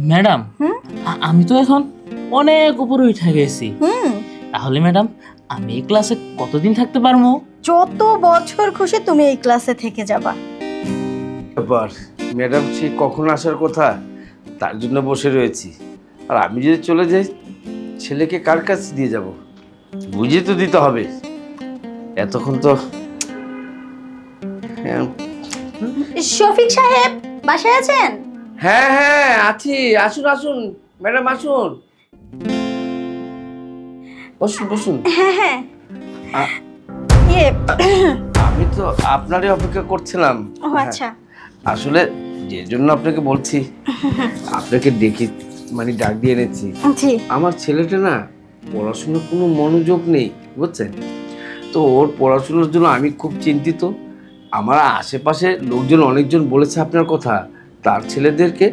Madam, আমি তো এখন অনেক উপরে উঠে গেছি। তাহলে ম্যাডাম, আমি এই ক্লাসে কতদিন থাকতে পারবো? যত বছর খুশি তুমি এই ক্লাসে থেকে যাবা। ব্যাপার ম্যাডাম, সে কখন আসার কথা তার জন্য বসে রয়েছি। আর আমি যদি চলে যাই, ছেলেকে কার কাছে দিয়ে যাব? বুঝিয়ে তো দিতে হবে। এতক্ষণ তো শফিক সাহেব বাসায় আছেন? হ্যাঁ হ্যাঁ আছি, আসুন আসুন ম্যাডাম, আসুন, বসুন বসুন। হ্যাঁ হ্যাঁ আমি তো আপনারই অপেক্ষা করছিলাম। ও আচ্ছা। আসলে যে জন্য আপনাকে বলছি, আপনাকে ডেকে মানে ডাক দিয়ে এনেছি। জি। আমার ছেলেটা না পড়াশোনার কোনো মনোযোগ নেই, বুঝছেন তো। ওর পড়াশোনার জন্য আমি খুব চিন্তিত। আমার আশেপাশে লোকজন অনেকজন বলেছে আপনার কথা, তার ছেলেদেরকে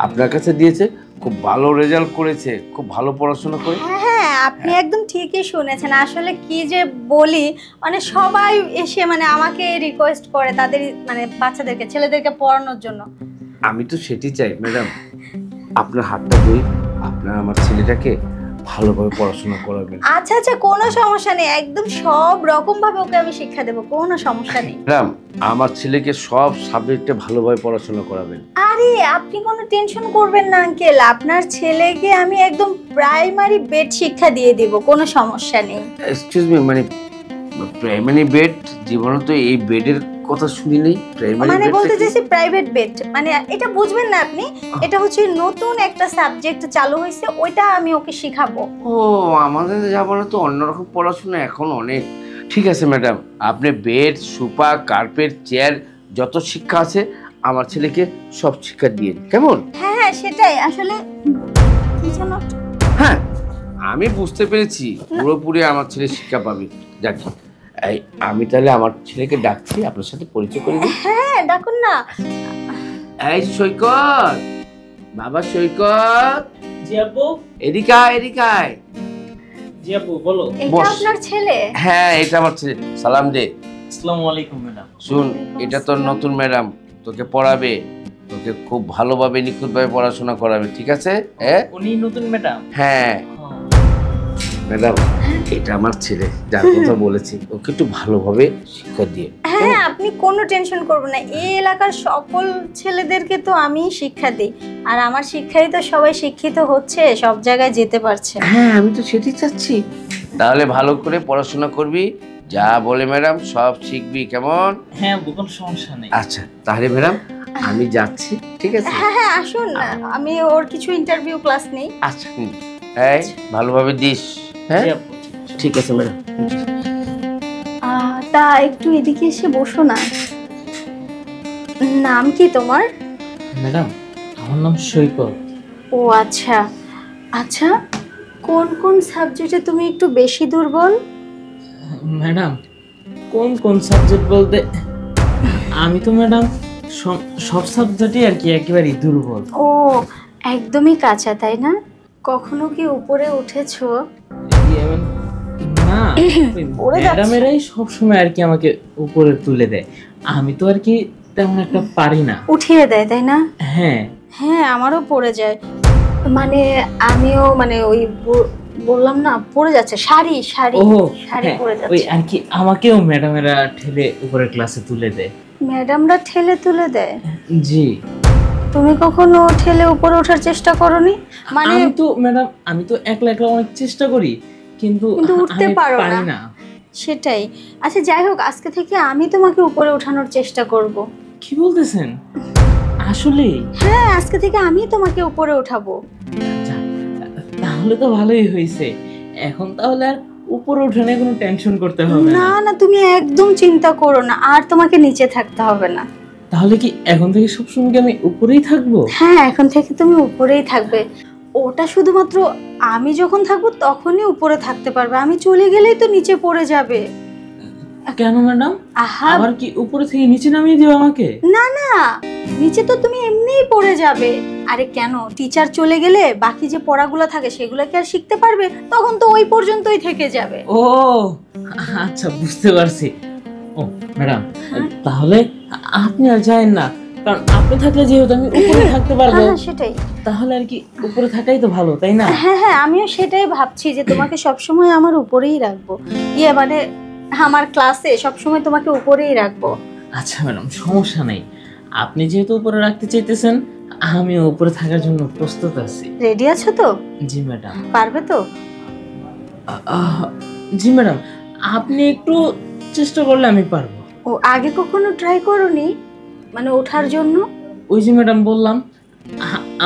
আপনার কাছে দিয়েছে, খুব ভালো রেজাল্ট করেছে, খুব ভালো পড়াশোনা করে। হ্যাঁ আপনি একদম ঠিকই শুনেছেন। আসলে কি যে বলি, মানে সবাই এসে মানে আমাকে রিকোয়েস্ট করে তাদের মানে বাচ্চাদেরকে, ছেলেদেরকে পড়ানোর জন্য। আমি তো সেটি চাই ম্যাডাম, আপনার হাতটা ধরে আপনার আমার ছেলেটাকে ভালোভাবে পড়াশোনা করাবেন। আচ্ছা আচ্ছা, কোনো সমস্যা নেই, একদম সব রকম ভাবে ওকে আমি শিক্ষা দেবো, কোনো সমস্যা নেই। ম্যাডাম, আমার ছেলেকে সব সাবজেক্টে ভালোভাবে পড়াশোনা করাবেন। আরে আপনি কোনো টেনশন করবেন না আঙ্কেল, আপনার ছেলেকে আমি একদম প্রাইমারি বেড শিক্ষা দিয়ে দেব, কোনো সমস্যা নেই। এক্সকিউজ মি, মানে প্রাইমারি বেড? জীবনে তো এই বেডের কথা শুনি নেই। প্রাইমারি মানে বেড বলতে চাইছি প্রাইভেট বেড, মানে এটা বুঝবেন না আপনি। এটা হচ্ছে নতুন একটা সাবজেক্ট চালু হয়েছে, ওইটা আমি ওকে শিখাবো। ও, আমাদের জামানা তো অন্যরকম পড়াশোনা, এখন অনেক। ঠিক আছে ম্যাডাম, আপনি বেড, সোফা, কার্পেট, চেয়ার, যত শিক্ষা আছে আমার ছেলেকে সব শিক্ষা দিয়ে, কেমন? হ্যাঁ হ্যাঁ সেটাই আসলে। কি জানো, হ্যাঁ আমি বুঝতে পেরেছি, পুরোপুরি আমার ছেলে শিক্ষা পাবে। যাক, এই আমি তাহলে আমার ছেলেকে ডাকছি, আপনার সাথে পরিচয় করে দিই। হ্যাঁ ডাকুন না। এই সৈকত, বাবা সৈকত, জি আব্বু। এদিকে আয়, এদিকে আয়। জি আব্বু, বলো। এটা বস। আপনার ছেলে? হ্যাঁ এটা আমার ছেলে। সালাম দে। আসসালামু আলাইকুম ম্যাডাম। শুন, এটা তোর নতুন ম্যাডাম, তোকে পড়াবে, তোকে খুব ভালোভাবে নিখুঁতভাবে পড়াশোনা করাবে, ঠিক আছে? হ্যাঁ উনি নতুন ম্যাডাম? হ্যাঁ ম্যাডাম, এটা আমার ছেলে, যার কথা বলেছি, ওকে একটু ভালোভাবে শিক্ষা দিয়ে। হ্যাঁ আপনি কোনো টেনশন করবেন না, এই এলাকার সকল ছেলেদেরকে তো আমি শিক্ষা দিই, আর আমার শিক্ষাই তো সবাই শিক্ষিত হচ্ছে, সব জায়গায় যেতে পারছে। হ্যাঁ আমি তো সেটাই চাচ্ছি। তাহলে ভালো করে পড়াশোনা করবি, যা বলে ম্যাডাম সব শিখবি, কেমন? হ্যাঁ আব্বু, কোনো সমস্যা নেই। আচ্ছা তাহলে ম্যাডাম আমি যাচ্ছি, ঠিক আছে? হ্যাঁ হ্যাঁ আসুন না, আমি ওর কিছু ইন্টারভিউ ক্লাস নেই। আচ্ছা এই ভালোভাবে দিস। হ্যাঁ জি আব্বু। ঠিক আছে ম্যাডাম। তা একটু এদিকে এসে বসো না। নাম কি তোমার? ম্যাডাম, আমার নাম সৈকত। ও আচ্ছা আচ্ছা, কোন কোন সাবজেক্টে তুমি একটু বেশি দুর্বল? ম্যাডাম, কোন কোন সাবজেক্ট বলতে আমি তো ম্যাডাম সব সাবজেক্টই আর কি একেবারেই দুর্বল। ও একদমই কাঁচা, তাই না? কখনো কি উপরে উঠেছো? না, পড়ে যাচ্ছে। ম্যাডামেরাই সবসময় আর কি আমাকে উপরে তুলে দেয়, আমি তো আর কি তেমন একটা পারি না। উঠিয়ে দেয়, তাই না? হ্যাঁ হ্যাঁ আমারও পড়ে যায়, মানে আমিও মানে ওই বললাম না পড়ে যাচ্ছে, শাড়ি শাড়ি ও শাড়ি হ্যাঁ, পড়ে ওই যাচ্ছে। আর কি আমাকেও ম্যাডামেরা ঠেলে উপরে ক্লাসে তুলে দেয়। ম্যাডামরা ঠেলে তুলে দেয়? জি। তুমি কখনো ঠেলে উপরে ওঠার চেষ্টা করোনি? মানে আমি তো ম্যাডাম, আমি তো একলা একলা অনেক চেষ্টা করি, কিন্তু উঠতে আমি পারো পারি না। না। সেটাই। আচ্ছা যাই হোক, আজকে থেকে আমি তোমাকে উপরে ওঠানোর চেষ্টা করব। কি বলতেছেন? আসলে? হ্যাঁ আজকে থেকে আমি তোমাকে উপরে উঠাবো। যাক, তাহলে তো ভালোই হয়েছে। এখন তাহলে আর উপরে উঠে নিয়ে কোনো টেনশন করতে হবে না। না না তুমি একদম চিন্তা করো না, আর তোমাকে নিচে থাকতে হবে না। তাহলে কি এখন থেকে সবসময় কি আমি উপরেই থাকবো? হ্যাঁ এখন থেকে তুমি উপরেই থাকবে। ওটা শুধুমাত্র আমি যখন থাকবো তখনই উপরে থাকতে পারবে, আমি চলে গেলেই তো নিচে পড়ে যাবে। কেন ম্যাডাম? আহা আবার কি উপরে থেকে নিচে নামিয়ে দিও আমাকে? না না, নিচে তো তুমি এমনিই পড়ে যাবে। আরে কেন, টিচার চলে গেলে বাকি যে পড়াগুলো থাকে সেগুলো কি আর শিখতে পারবে? তখন তো ওই পর্যন্তই থেকে যাবে। ও আচ্ছা, বুঝতে পারছি। ও ম্যাডাম, তাহলে আপনি আর যায়েন না, কারণ আপনি থাকলে যেহেতু আমি উপরে থাকতে পারবো, হ্যাঁ হ্যাঁ, সেটাই। তাহলে আর কি উপরে থাকাই তো ভালো, তাই না? হ্যাঁ হ্যাঁ, আমিও সেটাই ভাবছি যে তোমাকে সবসময় আমার উপরেই রাখবো, মানে আমার ক্লাসে সবসময় তোমাকে উপরেই রাখবো। আচ্ছা ম্যাডাম, সমস্যা নেই। আপনি যেহেতু উপরে রাখতে চাইতেছেন, আমিও উপরে থাকার জন্য প্রস্তুত আছি। রেডি আছো তো? জি ম্যাডাম। পারবে তো? জি ম্যাডাম, আপনি একটু চেষ্টা করলে আমি পারবো। ও, আগে কখনো ট্রাই করোনি মানে ওঠার জন্য? ওই যে ম্যাডাম বললাম,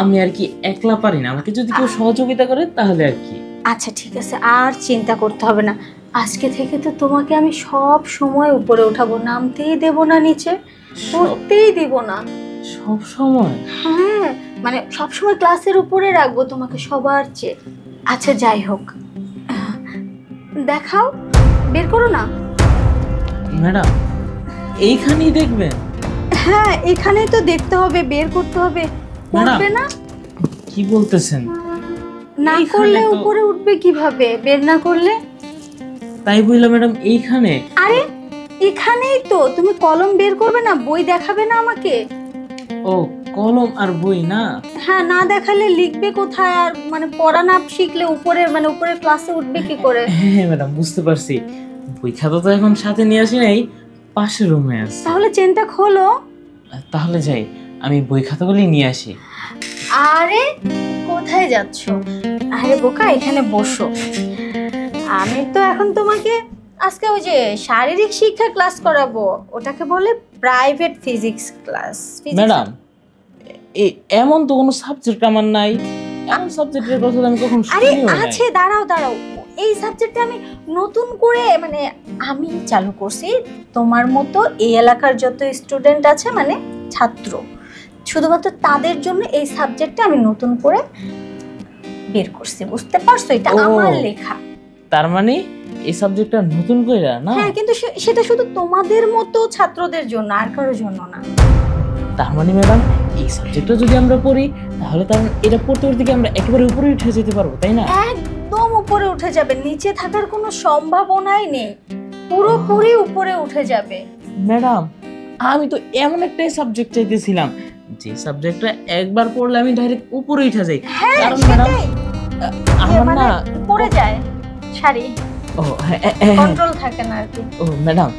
আমি আর কি একলা পারি না, আমাকে যদি কেউ সহযোগিতা করে তাহলে আর কি। আচ্ছা ঠিক আছে, আর চিন্তা করতে হবে না। আজকে থেকে তো তোমাকে আমি সব সময় উপরে উঠাবো, নামতেই দেব না নিচে, উঠতেই দিব না। সব সময়? হ্যাঁ, মানে সব সময় ক্লাসের উপরে রাখবো তোমাকে সবার চেয়ে। আচ্ছা যাই হোক, দেখাও, বের করো না। ম্যাডাম, এইখানেই দেখবেন? হ্যাঁ, এখানেই তো দেখতে হবে, বের করতে হবে। ম্যাডাম, উঠবে না? কি বলতেছেন? না এইখানে করলে তো- উপরে উঠবে কিভাবে, বের না করলে? তাই বললাম ম্যাডাম, এইখানে। আরে এখানেই তো, তুমি কলম বের করবে না, বই দেখাবে না আমাকে? ও, কলম আর বই না? হ্যাঁ, না দেখালে লিখবে কোথায়? আর মানে পড়া না শিখলে উপরে মানে উপরে ক্লাসে উঠবে কি করে? হ্যাঁ ম্যাডাম, বুঝতে পারছি। বই খাতা তো এখন সাথে নিয়ে আসি নাই, পাশের রুমে আছে। তাহলে চেনটা খোলো। তাহলে যাই, আমি বই খাতাগুলি নিয়ে আসি। আরে কোথায় যাচ্ছ? আরে বোকা, এখানে বসো। আমি তো এখন তোমাকে আজকে ওই যে শারীরিক শিক্ষা ক্লাস করাবো, ওটাকে বলে প্রাইভেট ফিজিক্স ক্লাস। ম্যাডাম, এমন তো কোনো সাবজেক্ট আমার নাই, এমন সাবজেক্টের কথা তো আমি কখন আরে শুনিও নাই। আছে, দাঁড়াও দাঁড়াও, এই সাবজেক্টে আমি নতুন করে মানে আমি চালু করছি। তোমার মতো এই এলাকার যত স্টুডেন্ট আছে মানে ছাত্র, শুধুমাত্র তাদের জন্য এই সাবজেক্টটা আমি নতুন করে বের করছি, বুঝতে পারছো? এটা ও। আমার লেখা। তার মানে এই সাবজেক্টটা নতুন কইরা না? হ্যাঁ, কিন্তু সেটা শুধু তোমাদের মতো ছাত্রদের জন্য, আর কারোর জন্য না। তার মানে ম্যাডাম, এই সাবজেক্টটা যদি আমরা পড়ি, তাহলে তার এটা পড়তে পড়তে কি আমরা একেবারে উপরে উঠে যেতে পারবো, তাই না? একদম উপরে উঠে যাবে, নিচে থাকার কোনো সম্ভাবনাই নেই, পুরোপুরি উপরে উঠে যাবে। ম্যাডাম, আমি তো এমন একটা সাবজেক্ট চাইতেছিলাম যে সাবজেক্টটা একবার পড়লে আমি ডাইরেক্ট উপরে উঠে যাই। হ্যাঁ কারণ ম্যাডাম, সেটাই, আমার মানে না পড়ে যায় শাড়ি, ও হ্যাঁ, হ্যাঁ, হ্যাঁ। কন্ট্রোল থাকে না আর কি। ও ম্যাডাম,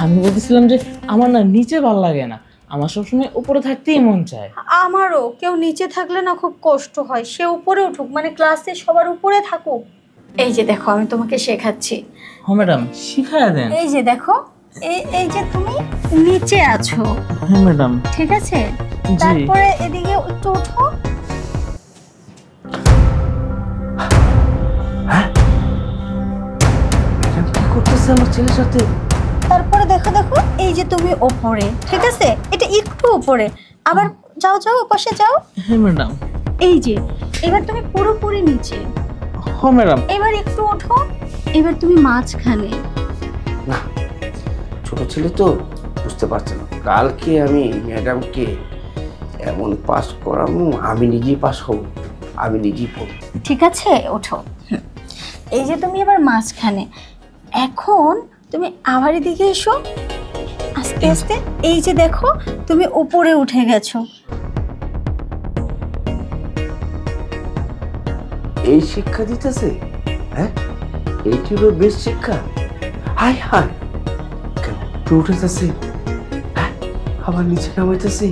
আমি বলতেছিলাম যে আমার না নিচে ভালো লাগে না, আমার সবসময় উপরে থাকতেই মন চায়। আমারও, কেউ নিচে থাকলে না খুব কষ্ট হয়, সে উপরে উঠুক, মানে ক্লাসে সবার উপরে থাকুক। এই যে দেখো, আমি তোমাকে শেখাচ্ছি। হ্যাঁ ম্যাডাম, শিখায়া দেন। এই যে দেখো, এই যে তুমি নিচে আছো, হ্যাঁ ম্যাডাম। ঠিক আছে? জি। তারপরে এদিকে একটু ওঠো। ম্যাডাম কি করতেছে আমার ছেলের সাথে? তারপরে দেখো দেখো, এই যে তুমি ওপরে, ঠিক আছে? এটা একটু উপরে, আবার যাও যাও, ওপাশে যাও। হ্যাঁ ম্যাডাম। এই যে এবার তুমি পুরোপুরি নিচে, হ্যাঁ ম্যাডাম। এবার একটু ওঠো, এবার তুমি মাঝখানে। না, ছোট ছেলে তো বুঝতে পারছে না। কালকে আমি ম্যাডামকে এমন পাস করাবো, আমি নিজেই পাস হব, আমি নিজেই পড়ব। ঠিক আছে, ওঠো। এই যে তুমি এবার মাঝখানে, এখন তুমি আবার এদিকে এসো আস্তে আস্তে। এই যে দেখো, তুমি উপরে উঠে গেছো। এই শিক্ষা দিতেছে? হ্যাঁ, এইটি হলো বেশ শিক্ষা। হাই হাই, কেন উঠেছে? হ্যাঁ, আবার নিচে নামাইতেছি।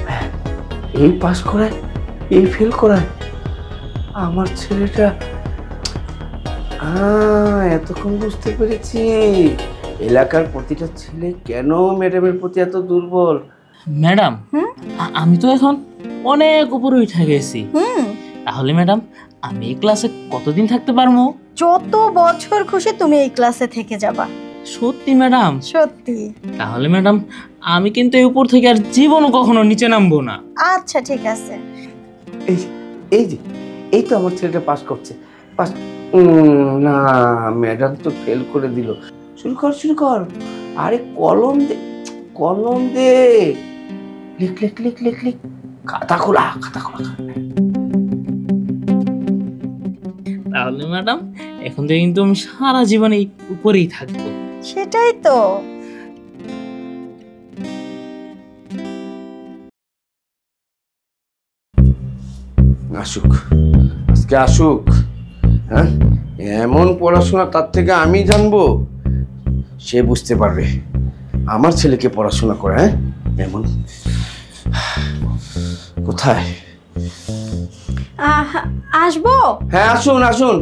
হ্যাঁ, এই পাস করায়, এই ফেল করায়। আমার ছেলেটা এতক্ষণ বুঝতে পেরেছি এলাকার প্রতিটা ছেলে কেন ম্যাডামের প্রতি এত দুর্বল। ম্যাডাম, হুম? আমি তো এখন অনেক উপরে উঠে গেছি। হুম, তাহলে ম্যাডাম, আমি এই ক্লাসে কতদিন থাকতে পারবো? যত বছর খুশি তুমি এই ক্লাসে থেকে যাবা। সত্যি ম্যাডাম? সত্যি। তাহলে ম্যাডাম, আমি কিন্তু এই উপর থেকে আর জীবনও কখনো নিচে নামবো না। আচ্ছা ঠিক আছে। এই এই যে, এই তো আমার ছেলেটা পাস করছে। পাস না, ম্যাডাম তো ফেল করে দিল। শুরু কর শুরু কর। আরে কলম দে, কলম দে, লিখ লিখ লিখ লিখ লিখ। খাতা খোলা, খাতা খোলা। তাহলে ম্যাডাম, এখন থেকে কিন্তু আমি সারা জীবন এই উপরেই থাকবো। সেটাই তো। আসুক, আজকে আসুক। হ্যাঁ, এমন পড়াশোনা তার থেকে আমি জানবো, সে বুঝতে পারবে আমার ছেলেকে পড়াশোনা করে। হ্যাঁ, এমন কোথায়? আসবো? হ্যাঁ, আসুন আসুন।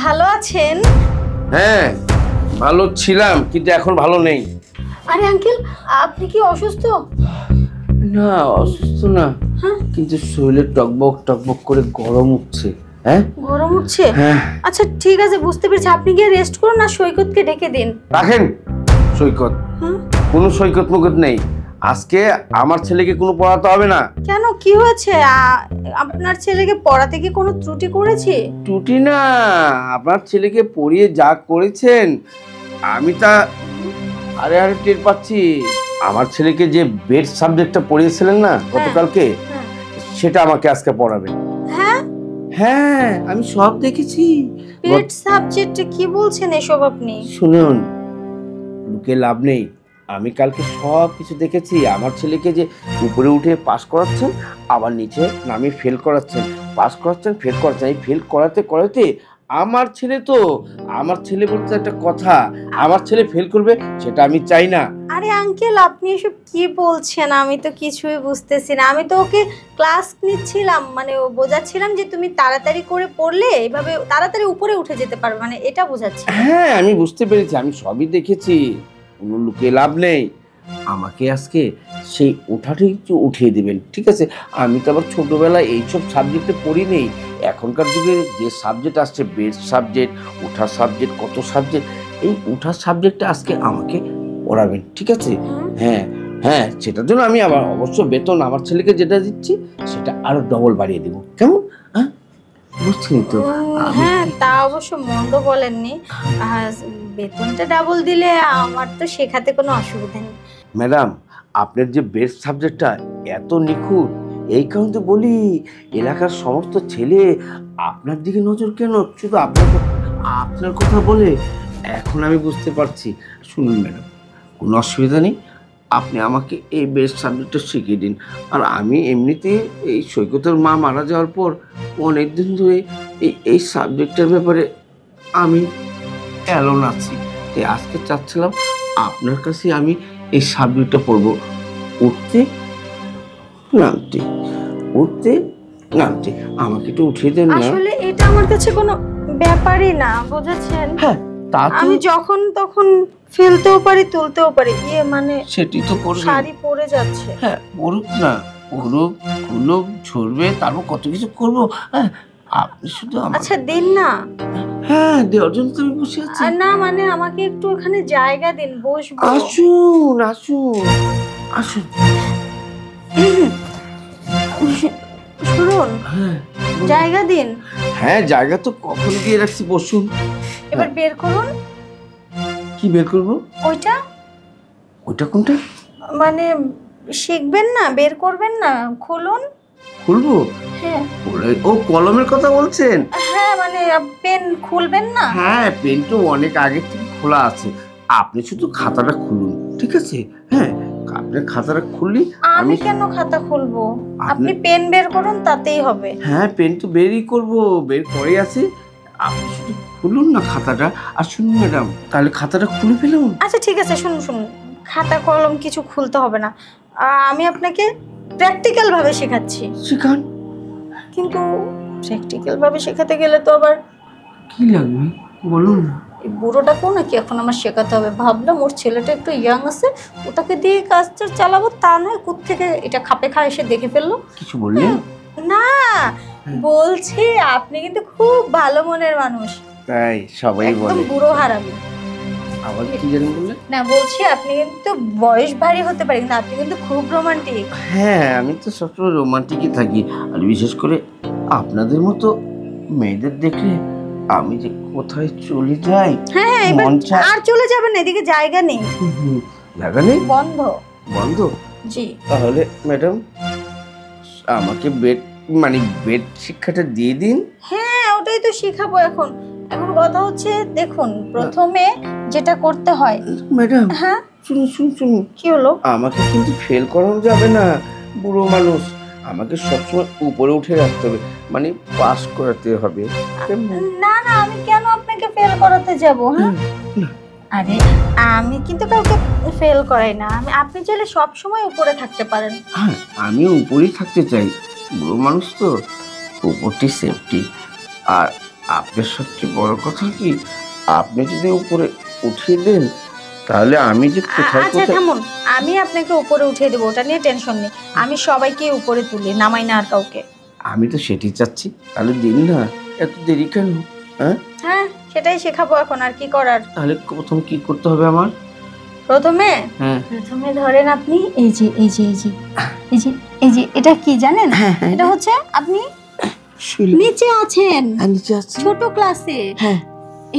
ভালো আছেন? হ্যাঁ, ভালো ছিলাম, কিন্তু এখন ভালো নেই। আরে আঙ্কেল, আপনি কি অসুস্থ? না, অসুস্থ না, হ্যাঁ? কিন্তু শরীরে টকবক টকবক করে গরম উঠছে। হ্যাঁ, গরম উঠছে? হ্যাঁ। আচ্ছা ঠিক আছে, বুঝতে পেরেছি। আপনি গিয়ে রেস্ট করুন, না সৈকতকে ডেকে দিন। রাখেন সৈকত, হুম? কোনো সৈকত মুকত নেই। আজকে আমার ছেলেকে কোনো পড়াতে হবে না। কেন, কি হয়েছে? আপনার ছেলেকে পড়াতে কি কোনো ত্রুটি করেছি? টুটি না, আপনার ছেলেকে পড়িয়ে যা করেছেন আমি তা আরে আরে টের পাচ্ছি। আমার ছেলেকে যে বেড সাবজেক্টটা পড়িয়েছিলেন না গতকালকে, হ্যাঁ। সেটা আমাকে আজকে পড়াবেন। হ্যাঁ? হ্যাঁ, আমি সব দেখেছি। পেট সাবজেক্টে কি বলছেন এসব আপনি? শুনুন, লুকে লাভ নেই, আমি কালকে সব কিছু দেখেছি। আমার ছেলেকে যে উপরে উঠে পাস করাচ্ছেন, আবার নিচে নামিয়ে ফেল করাচ্ছেন, পাস করাচ্ছেন, ফেল করাচ্ছেন। এই ফেল করাতে করাতে আমার ছেলে বলতে একটা কথা, আমার ছেলে ফেল করবে সেটা আমি চাই না। আরে আঙ্কেল, আপনি এসব কি বলছেন? আমি তো কিছুই বুঝতেছি না। আমি তো ওকে ক্লাস নিচ্ছিলাম, মানে ও বোঝাচ্ছিলাম যে তুমি তাড়াতাড়ি করে পড়লে এইভাবে তাড়াতাড়ি উপরে উঠে যেতে পারবে, মানে এটা বোঝাচ্ছি। হ্যাঁ, আমি বুঝতে পেরেছি, আমি সবই দেখেছি, কোনো লুকিয়ে লাভ নেই। আমাকে আজকে সেই ওঠাটাই উঠিয়ে দেবেন, ঠিক আছে? আমি তো আবার ছোটবেলায় এইসব সাবজেক্টে পড়ি নেই। এখনকার যুগে যে সাবজেক্ট আসছে, বেস্ট সাবজেক্ট, ওঠার সাবজেক্ট, কত সাবজেক্ট, এই ওঠার সাবজেক্টটা আজকে আমাকে পড়াবেন, ঠিক আছে? হ্যাঁ হ্যাঁ, সেটার জন্য আমি আবার অবশ্য বেতন আমার ছেলেকে যেটা দিচ্ছি সেটা আরো ডবল বাড়িয়ে দেবো, কেমন? হ্যাঁ, বুঝছেন তো? হ্যাঁ, তা অবশ্য মন্দ বলেননি। বেতনটা ডাবল দিলে আমার তো শেখাতে কোনো অসুবিধা নেই। ম্যাডাম, আপনার যে বেস্ট সাবজেক্টটা এত নিখুঁত, এই কারণে তো বলি এলাকার সমস্ত ছেলে আপনার দিকে নজর কেন, শুধু আপনার কথা বলে। এখন আমি বুঝতে পারছি। শুনুন ম্যাডাম, কোনো অসুবিধা নেই, আপনি আমাকে এই বেস্ট সাবজেক্টটা শিখিয়ে দিন। আর আমি এমনিতে এই সৈকতের মা মারা যাওয়ার পর অনেক দিন ধরে এই সাবজেক্টের ব্যাপারে আমি অ্যালোন আছি। তাই আজকে চাচ্ছিলাম আপনার কাছে আমি এই সাবজেক্টটা পড়বো, উঠতে নামতে, উঠতে নামতে। আমাকে একটু উঠিয়ে দেন না। আসলে এটা আমার কাছে কোনো ব্যাপারই না, বুঝেছেন? হ্যাঁ, তা তো আমি যখন তখন ফেলতেও পারি, তুলতেও পারি। মানে সেটি তো করবে। শাড়ি পরে যাচ্ছে। হ্যাঁ, পড়ুক না, পড়ুক, খুলুক, ঝরবে, তারপর কত কিছু করবো। হ্যাঁ, আপনি শুধু আচ্ছা দিন না। হ্যাঁ, দেওয়ার জন্য তো আমি বসে আছি। আর না, মানে আমাকে একটু ওখানে জায়গা দিন, বসবো। আসুন আসুন আসুন। শুনুন, হ্যাঁ জায়গা দিন। হ্যাঁ, জায়গা তো কখন দিয়ে রাখছি, বসুন। এবার বের করুন। কি বের করবো? ওইটা ওইটা কোনটা? মানে শিখবেন না, বের করবেন না, খুলুন। খুলবো? হ্যাঁ ও, কলমের কথা বলছেন? হ্যাঁ, মানে পেন খুলবেন না? হ্যাঁ, পেন তো অনেক আগে থেকে খোলা আছে, আপনি শুধু খাতাটা খুলুন, ঠিক আছে? হ্যাঁ, আপনার খাতাটা খুললি আমি কেন খাতা খুলবো? আপনি- আপনি পেন বের করুন, তাতেই হবে। হ্যাঁ, পেন তো বেরই করবো, বের করে আছে, আপনি শুধু খুলুন না খাতাটা। আর শুনুন ম্যাডাম, তাহলে খাতাটা খুলে ফেলুন। আচ্ছা ঠিক আছে, শুনুন শুনুন, খাতা কলম কিছু খুলতে হবে না। আমি আপনাকে প্র্যাকটিক্যাল ভাবে শেখাচ্ছি। শিখান। কিন্তু প্র্যাকটিক্যাল ভাবে শেখাতে গেলে তো আবার কি লাগবে বলুন না। এই বুড়োটাকেও নাকি এখন আমার শেখাতে হবে। ভাবলাম ওর ছেলেটা একটু ইয়াং আছে, ওটাকে দিয়ে কাজটা চালাবো, তা নয় কোত্থেকে এটা খাপে খায় এসে দেখে ফেললো। কিছু বললেন? না, বলছি আপনি কিন্তু খুব ভালো মনের মানুষ, তাই সবাই একদম বলে। বুড়ো হারামি। আবার কি জানেন বললেন? না, বলছি আপনি কিন্তু বয়স ভারী হতে পারে, কিন্তু আপনি কিন্তু খুব রোমান্টিক। হ্যাঁ, আমি তো সবসময় রোমান্টিকই থাকি, আর বিশেষ করে আপনাদের মতো মেয়েদের দেখলে আমি যে কোথায় চলে যাই। হ্যাঁ হ্যাঁ, এবার মন চায়। আর চলে যাবেন না, এদিকে জায়গা নেই, জায়গা নেই, বন্ধ। বন্ধ? জি। তাহলে ম্যাডাম আমাকে বেড শিক্ষাটা দিয়ে দিন। হ্যাঁ, ওটাই তো শিখাবো এখন। এখন কথা হচ্ছে, দেখুন প্রথমে যেটা করতে হয়। ম্যাডাম হ্যাঁ, শুনুন শুনুন শুনুন, কি হলো? আমাকে কিন্তু ফেল করানো যাবে না, বুড়ো মানুষ। আমাকে সবসময় উপরে উঠে রাখতে হবে, মানে পাস করাতে হবে। না না, আমি কেন আপনাকে ফেল করাতে যাব? হ্যাঁ, আরে আমি কিন্তু কাউকে ফেল করাই না। আপনি চাইলে সব সময় উপরে থাকতে পারেন। হ্যাঁ, আমিও উপরেই থাকতে চাই, বুড়ো মানুষ তো, উপরটি সেফটি। আর আপনার সবচেয়ে বড় কথা কি, আপনি যদি উপরে উঠিয়ে দেন তাহলে আমি যে কোথায় আচ্ছা কোথায়। থামুন, আমি আপনাকে উপরে উঠিয়ে দেবো, ওটা নিয়ে টেনশন নেই। আমি সবাইকে উপরে তুলি, নামাই না আর কাউকে। আমি তো সেটি চাচ্ছি, তাহলে দিন না, এত দেরি কেন? হ্যাঁ, হ্যাঁ, সেটাই শেখাবো এখন, আর কি করার। তাহলে প্রথম কি করতে হবে আমার? প্রথমে হ্যাঁ, ধরেন আপনি এই যে এই যে এই যে এই যে এই যে এটা কি জানেন? হ্যাঁ, হ্যাঁ। এটা হচ্ছে আপনি শুইলাম। নিচে আছেন, নিচে আছি। ছোট ক্লাসে। হ্যাঁ,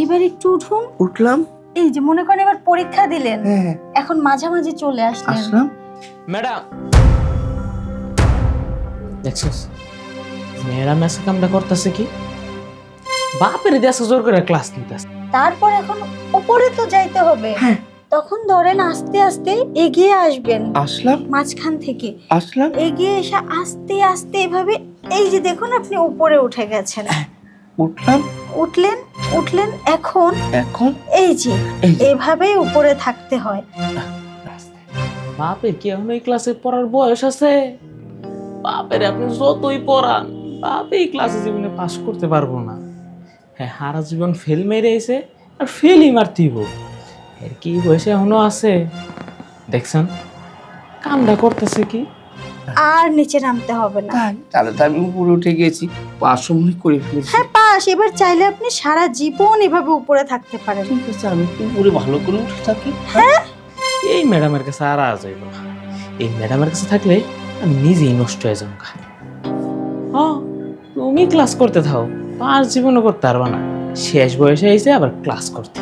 এবার একটু উঠুন। উঠলাম। এই যে মনে করেন এবার পরীক্ষা দিলেন, হ্যাঁ, এখন মাঝামাঝি চলে আসলেন। আসলাম। ম্যাডাম দেখছস ম্যাডাম এসে কামটা করতেছে কি, বাপের দেশে জোর করে ক্লাস নিতেছে। তারপর এখন উপরে তো যাইতে হবে। হ্যাঁ। তখন ধরেন আস্তে আস্তে এগিয়ে আসবেন, আসলাম। মাঝখান থেকে আসলাম। এগিয়ে এসে আস্তে আস্তে এভাবে, এই যে দেখুন আপনি উপরে উঠে গেছেন। উঠলাম। উঠলেন উঠলেন, এখন এখন এই যে এই যে। এভাবেই উপরে থাকতে হয়। বাপের কি এখন এই ক্লাসে পড়ার বয়স আছে? বাপের আপনি যতই পড়ান, বাপ এই ক্লাসে জীবনে পাস করতে পারবো না। হ্যাঁ, সারা জীবন ফেল মেরে এসে আর ফেলই মারতেইব। এর কি বয়সে এখনো আছে? দেখছেন কামটা করতেছে কি? আর নিচে নামতে হবে না। তাহলে তো আমি উপরে উঠে গেছি, পাস মনে করে ফেলেছি। হ্যাঁ পাস। এবার চাইলে আপনি সারা জীবন এভাবে উপরে থাকতে পারেন। ঠিক আছে, আমি উপরে ভালো করে উঠে থাকি। হ্যাঁ, এই ম্যাডামের কাছে আর যাইব না। এই ম্যাডামের কাছে থাকলে আমি নিজেই নষ্ট হয়ে যাবো। হ্যাঁ, তুমি ক্লাস করতে থাও, পাস জীবনও করতে পারবা না। শেষ বয়সে এসে আবার ক্লাস করতে।